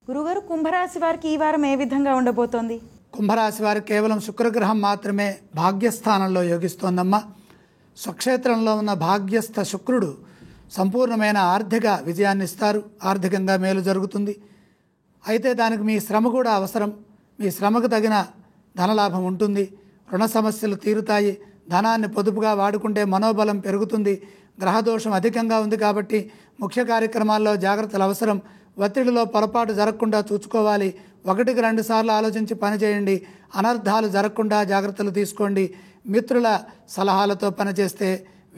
గురుగారు, కుంభరాశి వారికి ఈ వారం ఏ విధంగా ఉండబోతోంది? కుంభరాశి వారికి కేవలం శుక్రగ్రహం మాత్రమే భాగ్యస్థానంలో యోగిస్తోందమ్మా. స్వక్షేత్రంలో ఉన్న భాగ్యస్థ శుక్రుడు సంపూర్ణమైన ఆర్థిక విజయాన్ని ఇస్తారు. ఆర్థికంగా మేలు జరుగుతుంది. అయితే దానికి మీ శ్రమ కూడా అవసరం. మీ శ్రమకు తగిన ధనలాభం ఉంటుంది. రుణ సమస్యలు తీరుతాయి. ధనాన్ని పొదుపుగా వాడుకుంటే మనోబలం పెరుగుతుంది. గ్రహదోషం అధికంగా ఉంది కాబట్టి ముఖ్య కార్యక్రమాల్లో జాగ్రత్తలు అవసరం. ఒత్తిడిలో పొరపాటు జరగకుండా చూసుకోవాలి. 1-2 సార్లు ఆలోచించి పనిచేయండి. అనర్థాలు జరగకుండా జాగ్రత్తలు తీసుకోండి. మిత్రుల సలహాలతో పనిచేస్తే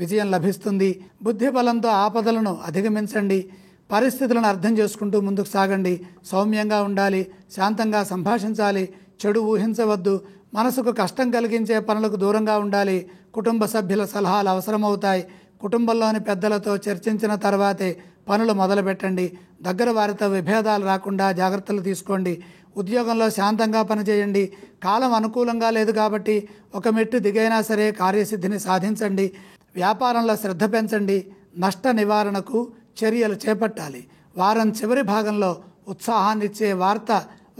విజయం లభిస్తుంది. బుద్ధి బలంతో ఆపదలను అధిగమించండి. పరిస్థితులను అర్థం చేసుకుంటూ ముందుకు సాగండి. సౌమ్యంగా ఉండాలి. శాంతంగా సంభాషించాలి. చెడు ఊహించవద్దు. మనసుకు కష్టం కలిగించే పనులకు దూరంగా ఉండాలి. కుటుంబ సభ్యుల సలహాలు అవసరమవుతాయి. కుటుంబంలోని పెద్దలతో చర్చించిన తర్వాతే పనులు మొదలుపెట్టండి. దగ్గర వారితో విభేదాలు రాకుండా జాగ్రత్తలు తీసుకోండి. ఉద్యోగంలో శాంతంగా పనిచేయండి. కాలం అనుకూలంగా లేదు కాబట్టి ఒక మెట్టు దిగైనా సరే కార్యసిద్ధిని సాధించండి. వ్యాపారంలో శ్రద్ధ పెంచండి. నష్ట నివారణకు చర్యలు చేపట్టాలి. వారం చివరి భాగంలో ఉత్సాహాన్నిచ్చే వార్త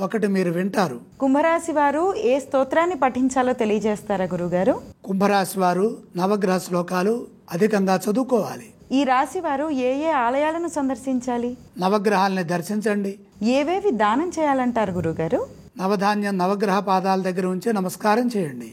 ఒకటి మీరు వింటారు. కుంభరాశి వారు ఏ స్తోత్రాన్ని పఠించాలో తెలియజేస్తారా గురుగారు? కుంభరాశి వారు నవగ్రహ శ్లోకాలు అధికంగా చదువుకోవాలి. ఈ రాశి వారు ఏ ఏ ఆలయాలను సందర్శించాలి? నవగ్రహాలని దర్శించండి. ఏవేవి దానం చేయాలంటారు గురుగారు? నవధాన్యం నవగ్రహ పాదాల దగ్గర ఉంచి నమస్కారం చేయండి.